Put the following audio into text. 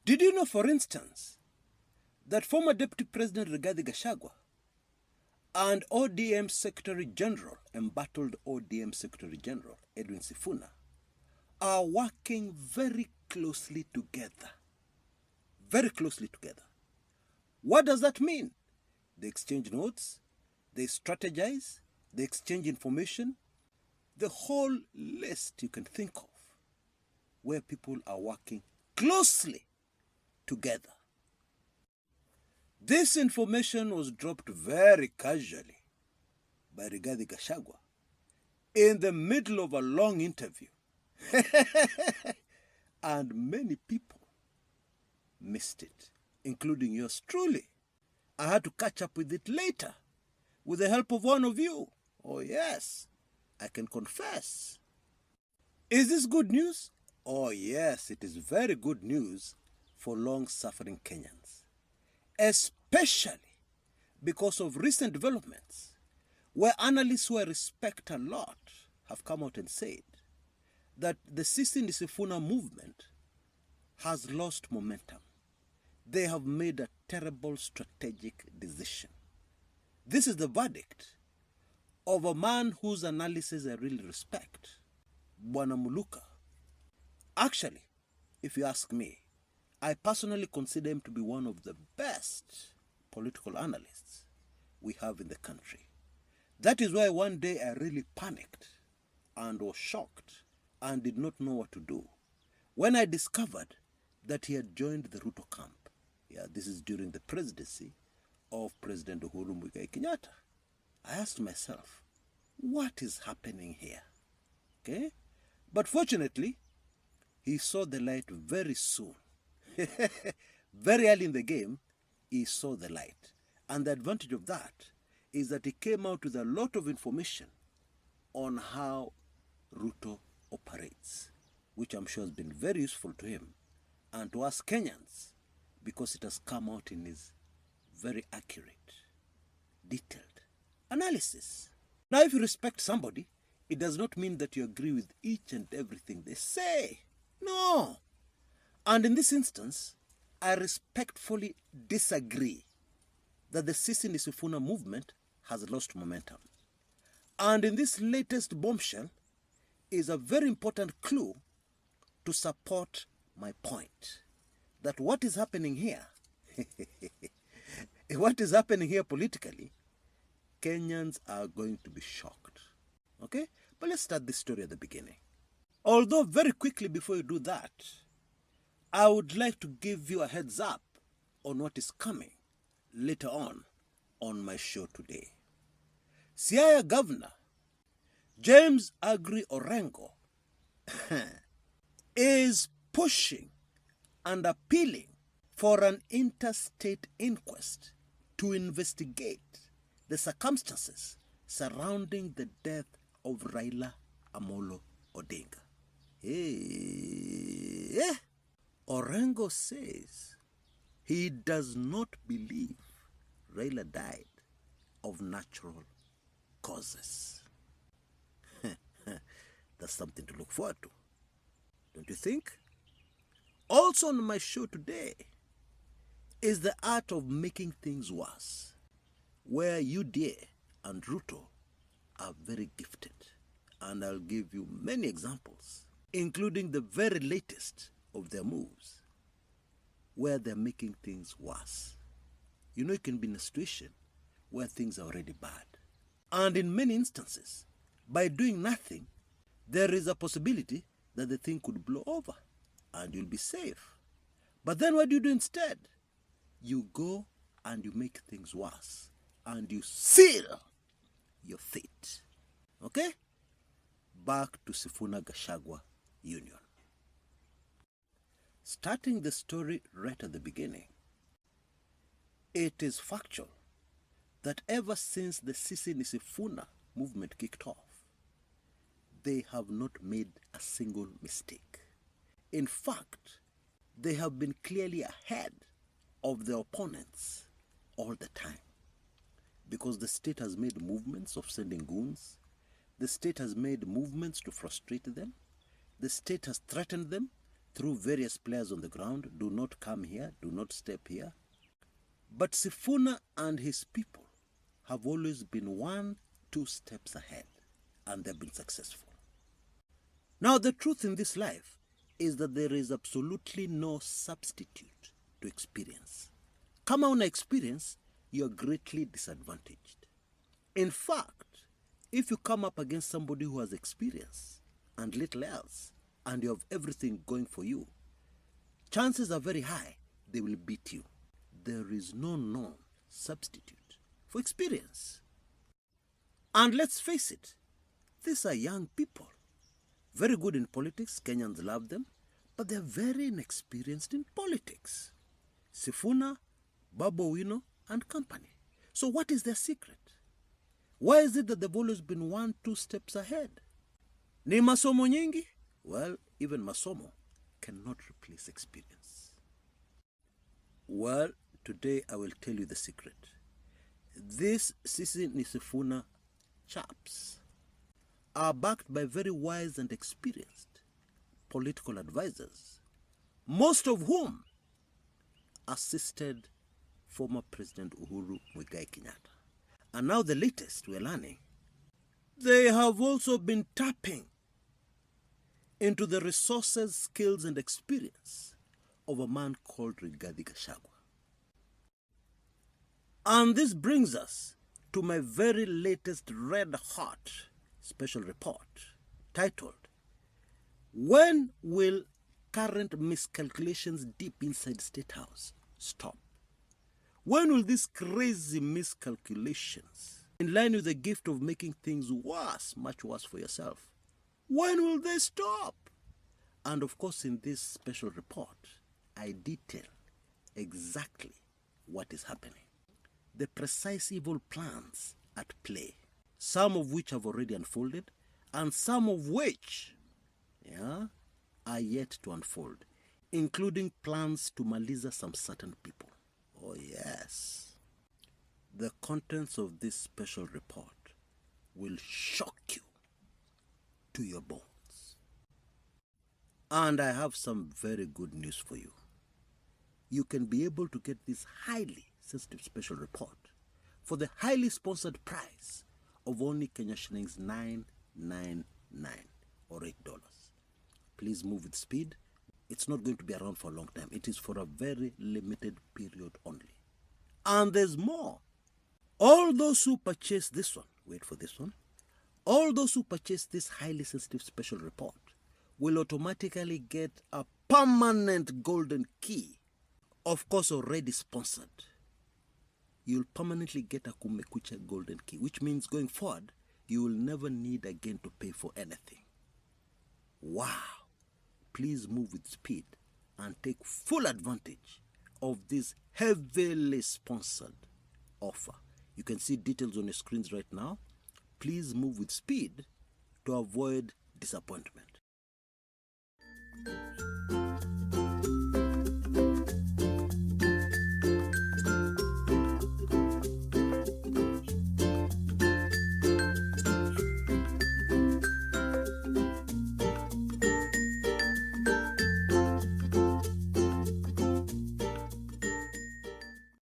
Did you know, for instance, that former Deputy President Rigathi Gachagua and ODM Secretary General, embattled ODM Secretary General Edwin Sifuna, are working very closely together? Very closely together. What does that mean? They exchange notes, they strategize, they exchange information, the whole list you can think of, where people are working closely together. This information was dropped very casually by Rigathi Gachagua in the middle of a long interview. And many people missed it, including yours truly. I had to catch up with it later with the help of one of you. Oh yes, I can confess. Is this good news? Oh yes, it is very good news for long-suffering Kenyans, especially because of recent developments where analysts who I respect a lot have come out and said that the Sifuna movement has lost momentum. They have made a terrible strategic decision. This is the verdict of a man whose analysis I really respect, Bwana Muluka. Actually, if you ask me, I personally consider him to be one of the best political analysts we have in the country. That is why one day I really panicked and was shocked and did not know what to do when I discovered that he had joined the Ruto camp. Yeah, this is during the presidency of President Uhuru Muigai Kenyatta. I asked myself, what is happening here? Okay? But fortunately, he saw the light very soon. Very early in the game, he saw the light. And the advantage of that is that he came out with a lot of information on how Ruto operates, which I'm sure has been very useful to him and to us Kenyans, because it has come out in his very accurate, detailed analysis. Now, if you respect somebody, it does not mean that you agree with each and everything they say. No. And in this instance, I respectfully disagree that the Sifuna movement has lost momentum. And in this latest bombshell is a very important clue to support my point that what is happening here, what is happening here politically, Kenyans are going to be shocked. Okay? But let's start this story at the beginning. Although very quickly before you do that, I would like to give you a heads up on what is coming later on my show today. Siaya Governor James Aggrey Orengo is pushing and appealing for an interstate inquest to investigate the circumstances surrounding the death of Raila Amolo Odinga. Hey. Orengo says he does not believe Raila died of natural causes. That's something to look forward to, don't you think? Also on my show today is the art of making things worse, where you, dear, and Ruto are very gifted. And I'll give you many examples, including the very latest of their moves, where they're making things worse. You know, you can be in a situation where things are already bad. And in many instances, by doing nothing, there is a possibility that the thing could blow over and you'll be safe. But then what do you do instead? You go and you make things worse and you seal your fate. Okay? Back to Sifuna-Gachagua union. Starting the story right at the beginning, it is factual that ever since the Sifuna movement kicked off, they have not made a single mistake. In fact, they have been clearly ahead of their opponents all the time, because the state has made movements of sending goons, the state has made movements to frustrate them, the state has threatened them through various players on the ground, do not come here, do not step here. But Sifuna and his people have always been 1-2 steps ahead, and they've been successful. Now, the truth in this life is that there is absolutely no substitute to experience. Kama una experience, you're greatly disadvantaged. In fact, if you come up against somebody who has experience and little else, and you have everything going for you, chances are very high they will beat you. There is no known substitute for experience. And let's face it, these are young people. Very good in politics, Kenyans love them, but they're very inexperienced in politics. Sifuna, Babu Owino, and company. So what is their secret? Why is it that they've always been 1-2 steps ahead? Ni masomo nyingi? Well, even masomo cannot replace experience. Well, today I will tell you the secret. These Sisi ni Sifuna chaps are backed by very wise and experienced political advisors, most of whom assisted former President Uhuru Muigai Kenyatta. And now the latest, we're learning, they have also been tapping into the resources, skills, and experience of a man called Rigathi Gachagua. And this brings us to my very latest red-hot special report titled, "When Will Current Miscalculations Deep Inside State House Stop?" When will these crazy miscalculations, in line with the gift of making things worse, much worse for yourself, when will they stop? And of course, in this special report, I detail exactly what is happening. The precise evil plans at play, some of which have already unfolded, and some of which are yet to unfold, including plans to maliza some certain people. Oh yes. The contents of this special report will shock you to your bones. And I have some very good news for you. You can be able to get this highly sensitive special report for the highly sponsored price of only Kenya shillings 999 or $8. Please move with speed. It's not going to be around for a long time. It is for a very limited period only. And there's more. All those who purchase this one, wait for this one, all those who purchase this highly sensitive special report will automatically get a permanent golden key, of course already sponsored. You'll permanently get a Kumekucha golden key, which means going forward, you will never need again to pay for anything. Wow. Please move with speed and take full advantage of this heavily sponsored offer. You can see details on your screens right now. Please move with speed to avoid disappointment.